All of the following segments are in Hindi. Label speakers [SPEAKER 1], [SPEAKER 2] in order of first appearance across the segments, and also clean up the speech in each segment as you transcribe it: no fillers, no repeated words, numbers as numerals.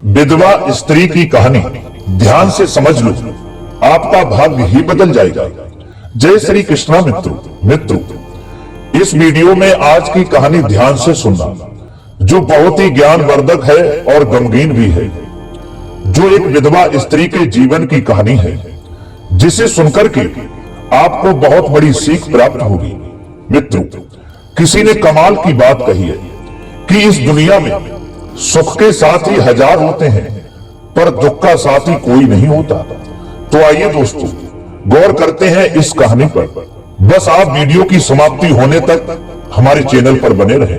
[SPEAKER 1] विधवा स्त्री की कहानी ध्यान से समझ लो, आपका भाग्य ही बदल जाएगा। जय श्री कृष्णा मित्रों, इस वीडियो में आज की कहानी ध्यान से सुनना, जो बहुत ही ज्ञानवर्धक है और गमगीन भी है। जो एक विधवा स्त्री के जीवन की कहानी है, जिसे सुनकर के आपको बहुत बड़ी सीख प्राप्त होगी। मित्रों, किसी ने कमाल की बात कही है कि इस दुनिया में सुख के साथ ही हजार होते हैं, पर दुख का साथी कोई नहीं होता। तो आइए दोस्तों, गौर करते हैं इस कहानी पर। बस आप वीडियो की समाप्ति होने तक हमारे चैनल पर बने रहें।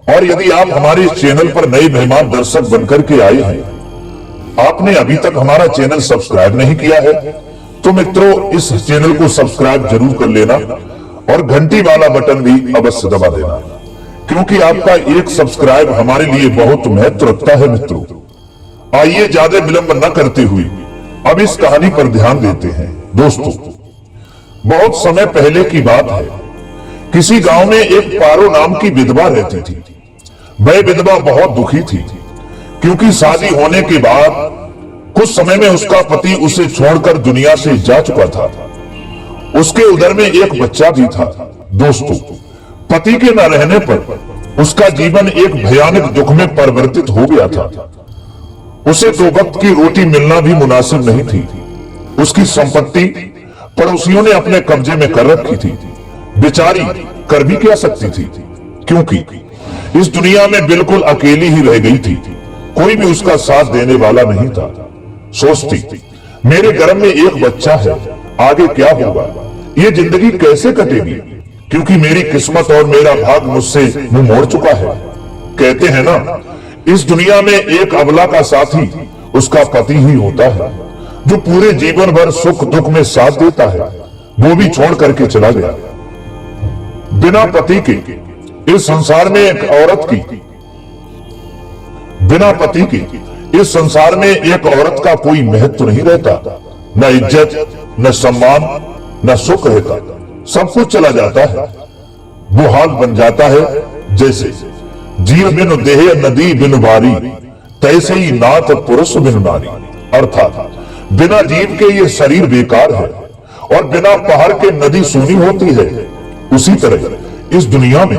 [SPEAKER 1] और यदि आप हमारे इस चैनल पर नए मेहमान दर्शक बनकर के आए हैं, आपने अभी तक हमारा चैनल सब्सक्राइब नहीं किया है, तो मित्रों इस चैनल को सब्सक्राइब जरूर कर लेना और घंटी वाला बटन भी अवश्य दबा देना, क्योंकि आपका एक सब्सक्राइब हमारे लिए बहुत महत्व रखता है। मित्रों, आइए ज्यादा विलंब न करते हुए अब इस कहानी पर ध्यान देते हैं। दोस्तों, बहुत समय पहले की बात है, किसी गांव में एक पारो नाम की विधवा रहती थी। वह विधवा बहुत दुखी थी, क्योंकि शादी होने के बाद कुछ समय में उसका पति उसे छोड़कर दुनिया से जा चुका था। उसके उदर में एक बच्चा भी था। दोस्तों, पति के न रहने पर उसका जीवन एक भयानक दुख में परिवर्तित हो गया था। उसे दो वक्त की रोटी मिलना भी मुनासिब नहीं थी। उसकी संपत्ति पड़ोसियों ने अपने कब्जे में कर रखी थी। बेचारी कर भी क्या सकती थी, क्योंकि इस दुनिया में बिल्कुल अकेली ही रह गई थी। कोई भी उसका साथ देने वाला नहीं था। सोचती, मेरे गर्भ में एक बच्चा है, आगे क्या होगा, ये जिंदगी कैसे कटेगी, क्योंकि मेरी किस्मत और मेरा भाग मुझसे मुंह मोड़ चुका है। कहते हैं ना, इस दुनिया में एक अबला का साथी उसका पति ही होता है, जो पूरे जीवन भर सुख दुख में साथ देता है। वो भी छोड़ करके चला गया। बिना पति के इस संसार में एक औरत की बिना पति के इस संसार में एक औरत का कोई महत्व नहीं रहता। न इज्जत, न सम्मान, न सुख रहता। सब कुछ चला जाता है। वो हाल बन जाता है जैसे जीव बिनु देह नदी बिनु बारी, तैसे ही नाथ पुरुष बिनु नारी। अर्थात बिना जीव के ये शरीर बेकार है, और बिना पहाड़ के नदी सूनी होती है। उसी तरह इस दुनिया में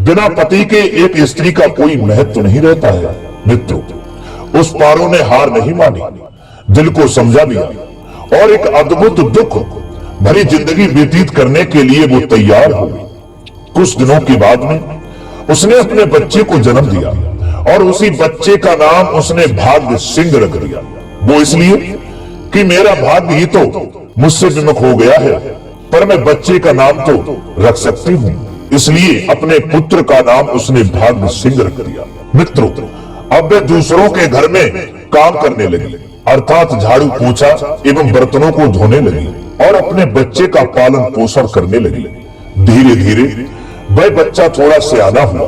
[SPEAKER 1] बिना पति के एक स्त्री का कोई महत्व नहीं रहता है। मित्रों, उस पारो ने हार नहीं मानी, दिल को समझा लिया और एक अद्भुत दुख भरी जिंदगी व्यतीत करने के लिए वो तैयार हो गई। कुछ दिनों के बाद में उसने अपने बच्चे को जन्म दिया, और उसी बच्चे का नाम उसने भाग्य सिंह रख दिया। वो इसलिए कि मेरा भाग्य ही तो मुझसे विमुख हो गया है, पर मैं बच्चे का नाम तो रख सकती हूँ। इसलिए अपने पुत्र का नाम उसने भाग्य सिंह रख दिया। मित्रों, अब वे दूसरों के घर में काम करने लगी, अर्थात झाड़ू पोछा एवं बर्तनों को धोने लगी और अपने बच्चे का पालन पोषण करने लगी। धीरे धीरे वह बच्चा थोड़ा सियाना हुआ।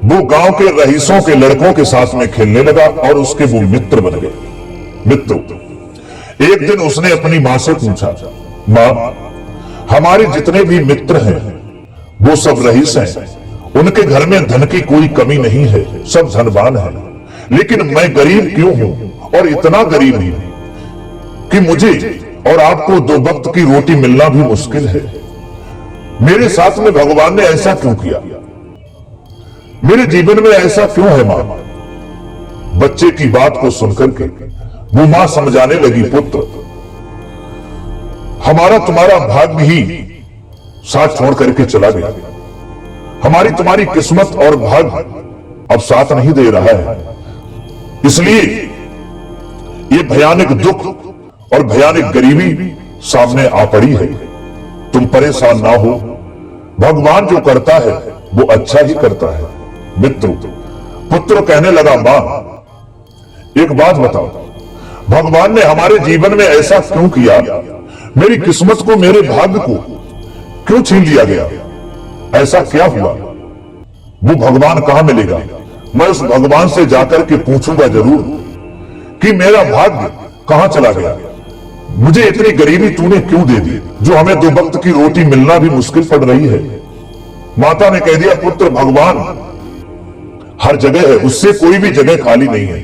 [SPEAKER 1] वो गांव के रईसों के लड़कों के साथ में खेलने लगा और उसके वो मित्र बन गए। मित्रों, एक दिन उसने अपनी मां से पूछा, मां, हमारे जितने भी मित्र हैं वो सब रईस हैं। उनके घर में धन की कोई कमी नहीं है, सब धनवान हैं। लेकिन मैं गरीब क्यों हूं, और इतना गरीब हूं कि मुझे और आपको दो वक्त की रोटी मिलना भी मुश्किल है। मेरे साथ में भगवान ने ऐसा क्यों किया, मेरे जीवन में ऐसा क्यों है मां? बच्चे की बात को सुनकर के वो मां समझाने लगी, पुत्र, हमारा तुम्हारा भाग्य ही साथ छोड़ करके चला गया। हमारी तुम्हारी किस्मत और भाग्य अब साथ नहीं दे रहा है। इसलिए ये भयानक दुख और भयानक गरीबी सामने आ पड़ी है। तुम परेशान ना हो, भगवान जो करता है वो अच्छा ही करता है। मित्रों, पुत्र कहने लगा, मां, एक बात बताओ, भगवान ने हमारे जीवन में ऐसा क्यों किया? मेरी किस्मत को, मेरे भाग्य को क्यों छीन लिया गया? ऐसा क्या हुआ? वो भगवान कहां मिलेगा? मैं उस भगवान से जाकर के पूछूंगा जरूर कि मेरा भाग्य कहां चला गया। मुझे इतनी गरीबी तूने क्यों दे दी, जो हमें दो वक्त की रोटी मिलना भी मुश्किल पड़ रही है। माता ने कह दिया, पुत्र, भगवान हर जगह है, उससे कोई भी जगह खाली नहीं है।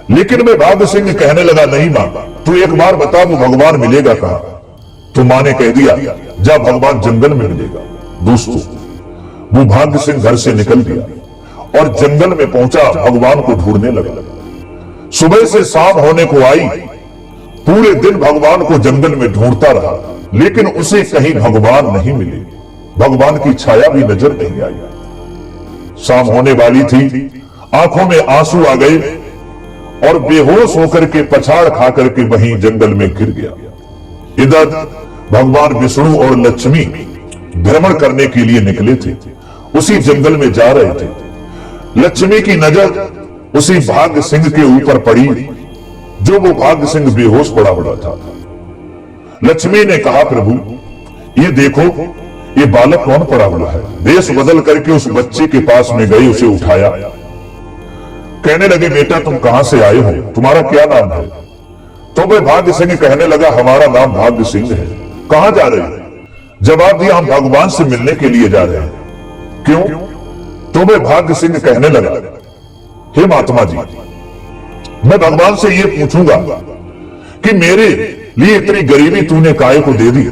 [SPEAKER 1] लेकिन मैं भाग्य सिंह कहने लगा, नहीं मां, तू एक बार बता वो भगवान मिलेगा कहां? तो मां ने कह दिया, जा भगवान जंगल में मिलेगा। दोस्तों, वो भाग्य सिंह घर से निकल गया और जंगल में पहुंचा, भगवान को ढूंढने लगा। सुबह से शाम होने को आई, पूरे दिन भगवान को जंगल में ढूंढता रहा, लेकिन उसे कहीं भगवान नहीं मिले। भगवान की छाया भी नजर नहीं आई। शाम होने वाली थी, आंखों में आंसू आ गए और बेहोश होकर के पछाड़ खा करके वहीं जंगल में गिर गया। इधर भगवान विष्णु और लक्ष्मी भ्रमण करने के लिए निकले थे, उसी जंगल में जा रहे थे। लक्ष्मी की नजर उसी भाग्य सिंह के ऊपर पड़ी, जो वो भाग्य सिंह बेहोश पड़ा हुआ था। लक्ष्मी ने कहा, प्रभु ये देखो, ये बालक कौन पड़ा हुआ है? देश बदल करके उस बच्चे के पास में गई, उसे उठाया। कहने लगे, बेटा तुम कहां से आए हो, तुम्हारा क्या नाम है? तो वह भाग्य सिंह कहने लगा, हमारा नाम भाग्य सिंह है। कहां जा रहे हैं? जवाब दिया, हम भगवान से मिलने के लिए जा रहे हैं। क्यों? तो वह भाग्य सिंह कहने लगा, हे महात्मा जी, मैं भगवान से ये पूछूंगा कि मेरे लिए इतनी गरीबी तूने काहे को दे दी,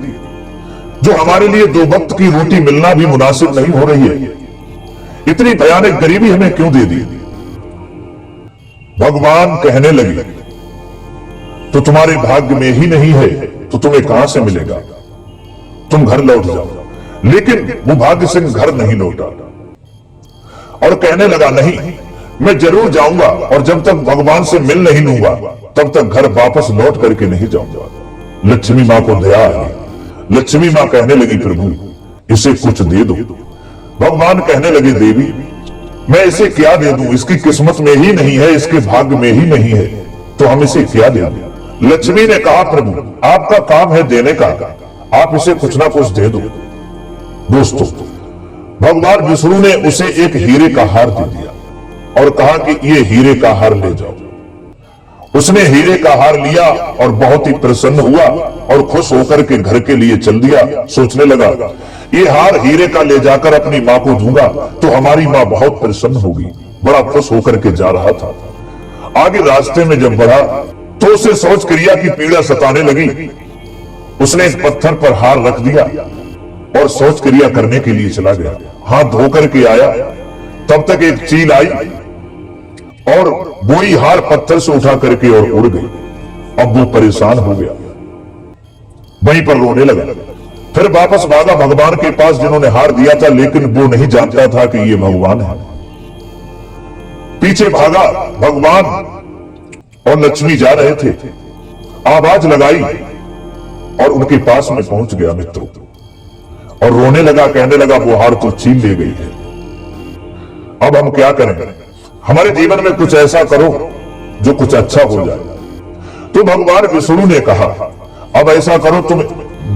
[SPEAKER 1] जो हमारे लिए 2 वक्त की रोटी मिलना भी मुनासिब नहीं हो रही है। इतनी भयानक गरीबी हमें क्यों दे दी? भगवान कहने लगे, तो तुम्हारे भाग्य में ही नहीं है तो तुम्हें कहां से मिलेगा? तुम घर लौट जाओ। लेकिन वो भाग्य सिंह घर नहीं लौटा और कहने लगा, नहीं, मैं जरूर जाऊंगा और जब तक भगवान से मिल नहीं लूंगा तब तक घर वापस लौट करके नहीं जाऊंगा। लक्ष्मी मां को दया आई। लक्ष्मी मां कहने लगी, प्रभु इसे कुछ दे दो। भगवान कहने लगे, देवी मैं इसे क्या दे दूं? इसकी किस्मत में ही नहीं है, इसके भाग्य में ही नहीं है, तो हम इसे क्या दे दें? लक्ष्मी ने कहा, प्रभु आपका काम है देने का, आप इसे कुछ ना कुछ दे दो। दोस्तों, भगवान विष्णु ने उसे एक हीरे का हार दे दिया और कहा कि ये हीरे का हार ले जाओ। उसने हीरे का हार लिया और बहुत ही प्रसन्न हुआ और खुश होकर के घर के लिए चल दिया। सोचने लगा, ये हार हीरे का ले जाकर अपनी मां को दूंगा तो हमारी मां बहुत प्रसन्न होगी। बड़ा खुश होकर के जा रहा था। आगे रास्ते में जब बढ़ा तो उसे शौच क्रिया की पीड़ा सताने लगी। उसने एक पत्थर पर हार रख दिया और शौच क्रिया करने के लिए चला गया। हाथ धोकर के आया, तब तक एक चील आई और वही हार पत्थर से उठा करके और उड़ गई। अब वो परेशान हो गया, वहीं पर रोने लगा। फिर वापस भागा भगवान के पास जिन्होंने हार दिया था, लेकिन वो नहीं जानता था कि ये भगवान है। पीछे भागा, भगवान और लक्ष्मी जा रहे थे। आवाज लगाई और उनके पास में पहुंच गया मित्रों और रोने लगा। कहने लगा, वो हार तो छीन ले गई है, अब हम क्या करें? हमारे जीवन में कुछ ऐसा करो जो कुछ अच्छा हो जाए। तो भगवान विष्णु ने कहा, अब ऐसा करो, तुम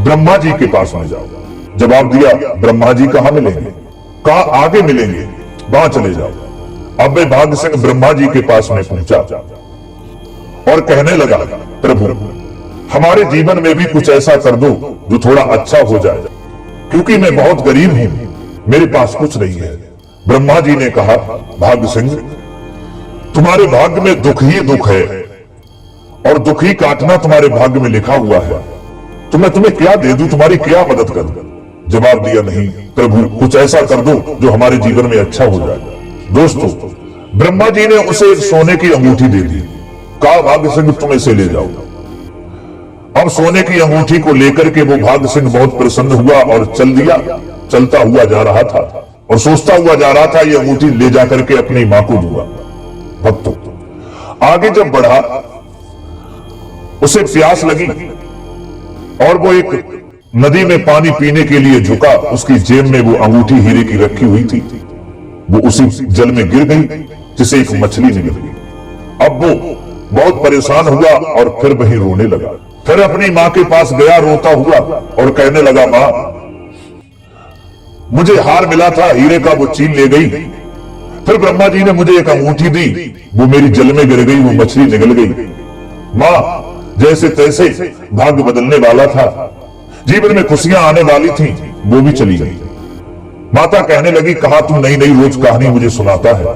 [SPEAKER 1] ब्रह्मा जी के पास में जाओ। जवाब दिया, ब्रह्मा जी कहां मिलेंगे? कहां आगे मिलेंगे, वहां चले जाओ। अब वे भाग्य सिंह ब्रह्मा जी के पास में पहुंचा और कहने लगा, प्रभु हमारे जीवन में भी कुछ ऐसा कर दो जो थोड़ा अच्छा हो जाए, क्योंकि मैं बहुत गरीब हूं, मेरे पास कुछ नहीं है। ब्रह्मा जी ने कहा, भाग्य सिंह तुम्हारे भाग्य में दुख ही दुख है और दुख ही काटना तुम्हारे भाग्य में लिखा हुआ है, तो मैं तुम्हें क्या दे दूं, तुम्हारी क्या मदद करूं? जवाब दिया, नहीं प्रभु कुछ ऐसा कर दो जो हमारे जीवन में अच्छा हो जाए। दोस्तों, ब्रह्मा जी ने उसे एक सोने की अंगूठी दे दी। कहा, भाग्य सिंह तुम इसे ले जाओ। अब सोने की अंगूठी को लेकर के वो भाग्य सिंह बहुत प्रसन्न हुआ और चल दिया। चलता हुआ जा रहा था और सोचता हुआ जा रहा था, ये अंगूठी ले जाकर के अपनी मां को दूंगा। भक्तों, आगे जब बढ़ा उसे प्यास लगी और वो एक नदी में पानी पीने के लिए झुका। उसकी जेब में वो अंगूठी हीरे की रखी हुई थी, वो उसी जल में गिर गई जिसे एक मछली निकल गई। अब वो बहुत परेशान हुआ और फिर वहीं रोने लगा। फिर अपनी मां के पास गया रोता हुआ और कहने लगा, मां मुझे हार मिला था हीरे का, वो छीन ले गई। फिर ब्रह्मा जी ने मुझे एक अंगूठी दी, वो मेरी जल में गिर गई, वो मछली निकल गई। मां जैसे तैसे भाग्य बदलने वाला था, जीवन में खुशियां आने वाली थी, वो भी चली गई। माता कहने लगी, कहा तू नई नई रोज कहानी मुझे सुनाता है,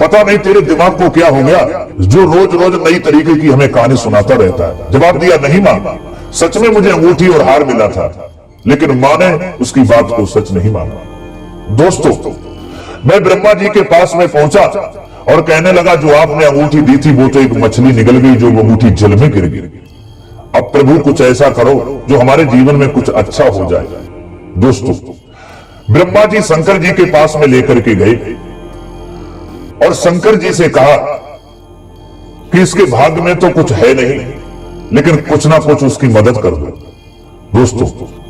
[SPEAKER 1] पता नहीं तेरे दिमाग को क्या हो गया जो रोज रोज नई तरीके की हमें कहानी सुनाता रहता है। जवाब दिया, नहीं मां, सच में मुझे अंगूठी और हार मिला था, लेकिन मां ने उसकी बात को सच नहीं माना। दोस्तों, मैं ब्रह्मा जी के पास में पहुंचा और कहने लगा, जो आपने अंगूठी दी थी वो तो एक मछली निकल गई, जो वो अंगूठी जल में गिर गई। अब प्रभु कुछ ऐसा करो जो हमारे जीवन में कुछ अच्छा हो जाए। दोस्तों, ब्रह्मा जी शंकर जी के पास में लेकर के गए और शंकर जी से कहा कि इसके भाग्य में तो कुछ है नहीं, लेकिन कुछ ना कुछ उसकी मदद कर दो। दोस्तों,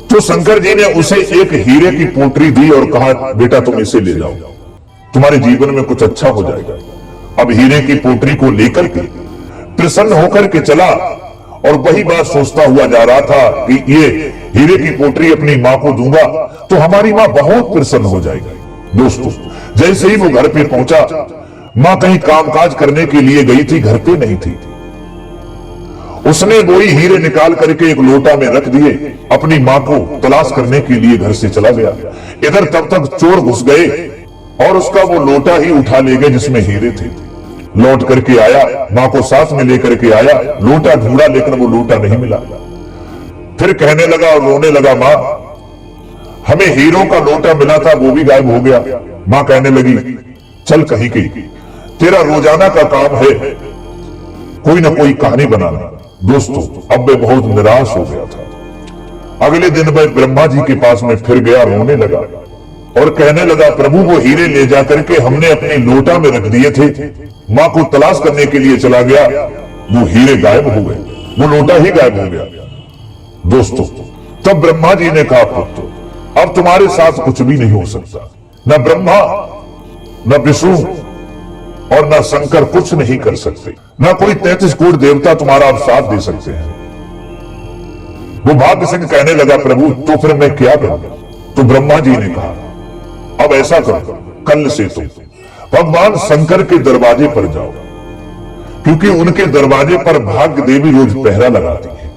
[SPEAKER 1] तो शंकर जी ने उसे एक हीरे की पोटली दी और कहा, बेटा तुम इसे ले जाओ, तुम्हारे जीवन में कुछ अच्छा हो जाएगा। अब हीरे की पोटली को लेकर के प्रसन्न होकर के चला और वही बात सोचता हुआ जा रहा था कि ये हीरे की पोटली अपनी मां को दूंगा तो हमारी मां बहुत प्रसन्न हो जाएगी। दोस्तों, जैसे ही वो घर पे पहुंचा, मां कहीं कामकाज करने के लिए गई थी, घर पे नहीं थी। उसने वही हीरे निकाल करके एक लोटा में रख दिए, अपनी मां को तलाश करने के लिए घर से चला गया। इधर तब तक चोर घुस गए और उसका वो लोटा ही उठा ले गए जिसमें हीरे थे। लौट करके आया, मां को साथ में लेकर के आया, लोटा ढूंढा लेकिन वो लोटा नहीं मिला। फिर कहने लगा और रोने लगा, मां हमें हीरों का लोटा मिला था, वो भी गायब हो गया। मां कहने लगी, चल कहीं की, तेरा रोजाना का काम है कोई ना कोई कहानी बनाना। दोस्तों, अब मैं बहुत निराश हो गया था। अगले दिन मैं ब्रह्मा जी के पास में फिर गया, रोने लगा और कहने लगा, प्रभु वो हीरे ले जाकर के हमने अपनी लोटा में रख दिए थे, मां को तलाश करने के लिए चला गया, वो हीरे गायब हो गए, वो लोटा ही गायब हो गया। दोस्तों, तब ब्रह्मा जी ने कहा, पुत्र अब तुम्हारे साथ कुछ भी नहीं हो सकता, न ब्रह्मा न विष्णु और न शंकर कुछ नहीं कर सकते, न कोई 33 करोड़ देवता तुम्हारा अब साथ दे सकते हैं। वो भाग्य सिंह कहने लगा, प्रभु तो फिर मैं क्या करूं? तो ब्रह्मा जी ने कहा, अब ऐसा करो, कल से तुम भगवान शंकर के दरवाजे पर जाओ, क्योंकि उनके दरवाजे पर भाग्य देवी रोज पहरा लगाती है।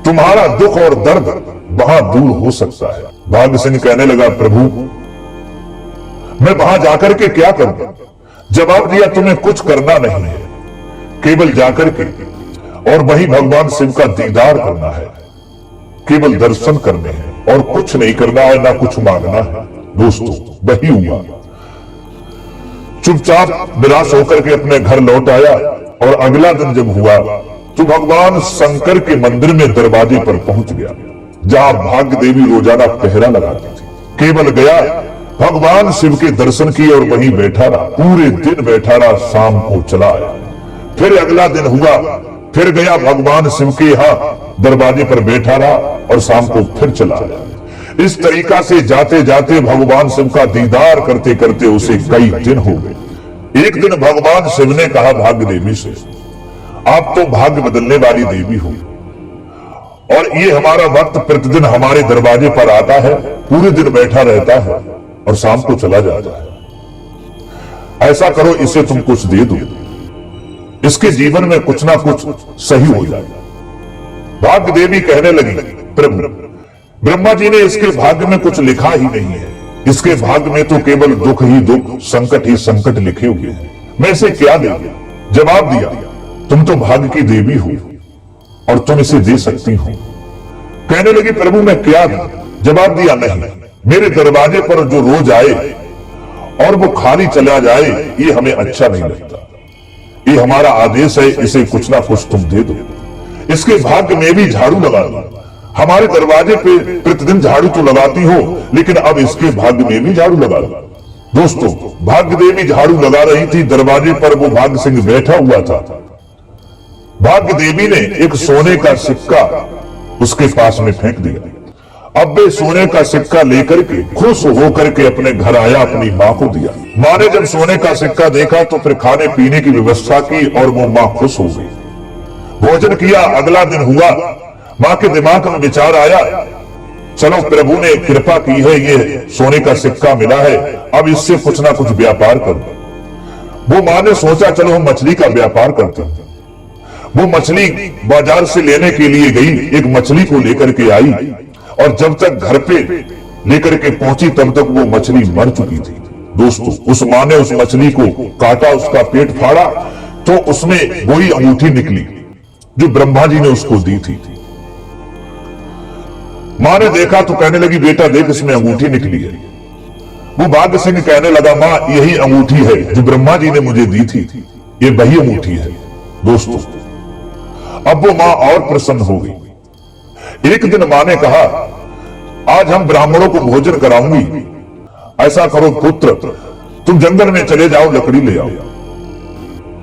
[SPEAKER 1] तुम्हारा दुख और दर्द वहां दूर हो सकता है। भाग्य सिंह कहने लगा, प्रभु मैं वहां जाकर के क्या करूं? जवाब दिया, तुम्हें कुछ करना नहीं है, केवल जाकर के और वही भगवान शिव का दीदार करना है, केवल दर्शन करने हैं और कुछ नहीं करना है, ना कुछ मांगना है। दोस्तों, वही हुआ। चुपचाप निराश होकर के अपने घर लौट आया और अगला दिन जब हुआ तो भगवान शंकर के मंदिर में दरवाजे पर पहुंच गया, जहां भाग्य देवी रोजाना पहरा लगाती थी। केवल गया, भगवान शिव के दर्शन किए और वहीं बैठा रहा, पूरे दिन बैठा रहा, शाम को चला आया। फिर अगला दिन हुआ, फिर गया भगवान शिव के यहां दरवाजे पर बैठा रहा और शाम को फिर चला आया। इस तरीका से जाते जाते भगवान शिव का दीदार करते करते उसे कई दिन हो गए। एक दिन भगवान शिव ने कहा भाग्य देवी से, आप तो भाग्य बदलने वाली देवी हो और ये हमारा वक्त प्रतिदिन हमारे दरवाजे पर आता है, पूरे दिन बैठा रहता है और शाम को चला जाता है। ऐसा करो, इसे तुम कुछ दे दो, इसके जीवन में कुछ ना कुछ सही हो जाए। भाग्य देवी कहने लगी, प्रभु ब्रह्मा जी ने इसके भाग्य में कुछ लिखा ही नहीं है, इसके भाग्य में तो केवल दुख ही दुख, संकट ही संकट लिखे हुए हैं, मैं इसे क्या दे? जवाब दिया, तुम तो भाग्य की देवी हो और तुम इसे दे सकती हो। कहने लगी, प्रभु मैं क्या दूं? जवाब दिया, नहीं, मेरे दरवाजे पर जो रोज आए और वो खाली चला जाए, ये हमें अच्छा नहीं लगता, ये हमारा आदेश है, इसे कुछ ना कुछ तुम दे दो। इसके भाग्य में भी झाड़ू लगा दो, हमारे दरवाजे पे प्रतिदिन झाड़ू तो लगाती हो, लेकिन अब इसके भाग्य में भी झाड़ू लगा दो। दोस्तों, भाग्य देवी झाड़ू लगा रही थी, दरवाजे पर वो भाग्य सिंह बैठा हुआ था। भाग्य देवी ने एक सोने का सिक्का उसके पास में फेंक दिया। अब वे सोने का सिक्का लेकर के खुश होकर के अपने घर आया, अपनी मां को दिया। मां ने जब सोने का सिक्का देखा तो फिर खाने पीने की व्यवस्था की और वो मां खुश हो गई। भोजन किया, अगला दिन हुआ, मां के दिमाग में विचार आया, चलो प्रभु ने कृपा की है, ये सोने का सिक्का मिला है, अब इससे कुछ ना कुछ व्यापार करो। वो मां ने सोचा, चलो हम मछली का व्यापार करते हैं। वो मछली बाजार से लेने के लिए गई, एक मछली को लेकर के आई और जब तक घर पे लेकर के पहुंची तब तक वो मछली मर चुकी थी। दोस्तों, उस माँ ने उस मछली को काटा, उसका पेट फाड़ा, तो उसमें वही अंगूठी निकली जो ब्रह्मा जी ने उसको दी थी। माँ ने देखा तो कहने लगी, बेटा देख, इसमें अंगूठी निकली है। वो भाग्य सिंह कहने लगा, माँ यही अंगूठी है जो ब्रह्मा जी ने मुझे दी थी, ये वही अंगूठी है। दोस्तों, अब वो माँ और प्रसन्न हो गई। एक दिन माँ ने कहा, आज हम ब्राह्मणों को भोजन कराऊंगी, ऐसा करो पुत्र, तुम जंगल में चले जाओ, लकड़ी ले आओ।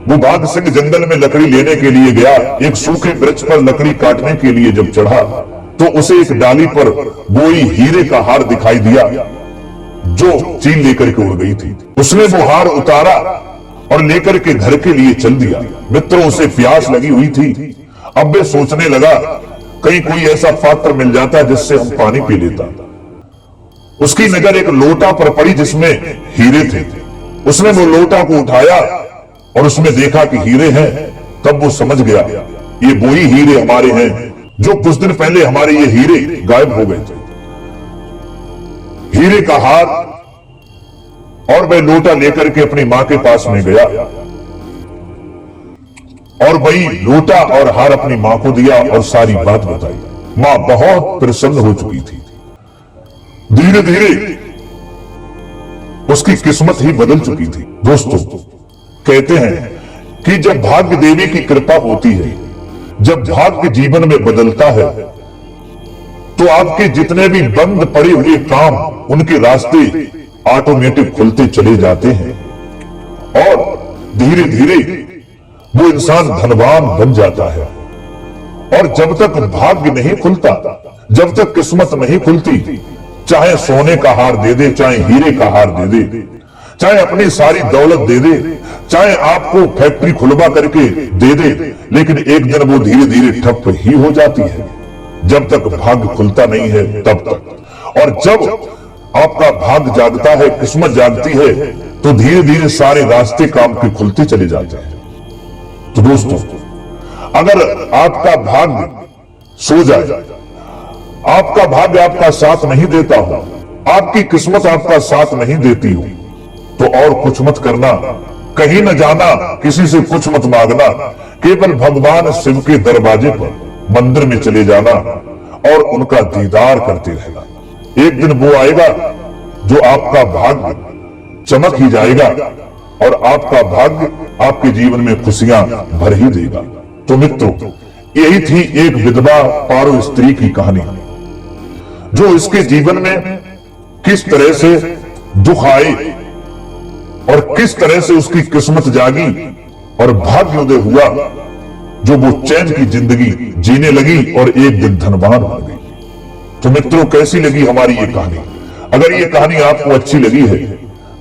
[SPEAKER 1] वो भाग्य सिंह जंगल में लकड़ी लेने के लिए गया। एक सूखे वृक्ष पर लकड़ी काटने के लिए जब चढ़ा तो उसे एक डाली पर कोई हीरे का हार दिखाई दिया जो चील लेकर के उड़ गई थी। उसने वो हार उतारा और लेकर के घर के लिए चल दिया। मित्रों, उसे प्यास लगी हुई थी। अब वे सोचने लगा, कहीं कोई ऐसा पात्र मिल जाता जिससे हम पानी पी लेता। उसकी नजर एक लोटा पर पड़ी जिसमें हीरे थे। उसने वो लोटा को उठाया और उसमें देखा कि हीरे हैं। तब वो समझ गया, ये वही हीरे हमारे हैं जो कुछ दिन पहले हमारे ये हीरे गायब हो गए थे। हीरे का हार और वह लोटा लेकर के अपनी मां के पास में गया और वही लोटा और हार अपनी मां को दिया और सारी बात बताई। मां बहुत प्रसन्न हो चुकी थी। धीरे धीरे उसकी किस्मत ही बदल चुकी थी। दोस्तों, कहते हैं कि जब भाग्य देवी की कृपा होती है, जब भाग्य जीवन में बदलता है, तो आपके जितने भी बंद पड़े हुए काम, उनके रास्ते ऑटोमेटिक खुलते चले जाते हैं और धीरे धीरे वो इंसान धनवान बन जाता है। और जब तक भाग्य नहीं खुलता, जब तक किस्मत नहीं खुलती, चाहे सोने का हार दे दे, चाहे हीरे का हार दे दे, चाहे अपनी सारी दौलत दे दे, चाहे आपको फैक्ट्री खुलवा करके दे दे, लेकिन एक दिन वो धीरे धीरे ठप ही हो जाती है जब तक भाग्य खुलता नहीं है तब तक। और जब आपका भाग्य जागता है, किस्मत जागती है, तो धीरे धीरे सारे रास्ते काम के खुलते चले जाते हैं। तो दोस्तों, अगर आपका भाग्य सो जाए, आपका भाग्य आपका साथ नहीं देता हो, आपकी किस्मत आपका साथ नहीं देती हो, तो और कुछ मत करना, कहीं न जाना, किसी से कुछ मत मांगना, केवल भगवान शिव के दरवाजे पर मंदिर में चले जाना और उनका दीदार करते रहना। एक दिन वो आएगा जो आपका भाग्य चमक ही जाएगा और आपका भाग्य आपके जीवन में खुशियां भर ही देगा। तो मित्रों, यही थी एक विधवा पारो स्त्री की कहानी, जो इसके जीवन में किस तरह से दुख आए और किस तरह से उसकी किस्मत जागी और भाग्योदय हुआ, जो वो चैन की जिंदगी जीने लगी और एक दिन धनवान हो गई। तो मित्रों, कैसी लगी हमारी ये कहानी? अगर ये कहानी आपको अच्छी लगी है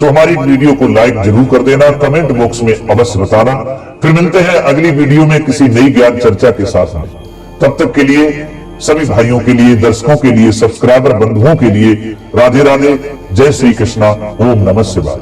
[SPEAKER 1] तो हमारी वीडियो को लाइक जरूर कर देना, कमेंट बॉक्स में अवश्य बताना। फिर मिलते हैं अगली वीडियो में किसी नई ज्ञान चर्चा के साथ में। तब तक के लिए सभी भाइयों के लिए, दर्शकों के लिए, सब्सक्राइबर बंधुओं के लिए राधे राधे, जय श्री कृष्णा, ओम नमः शिवाय।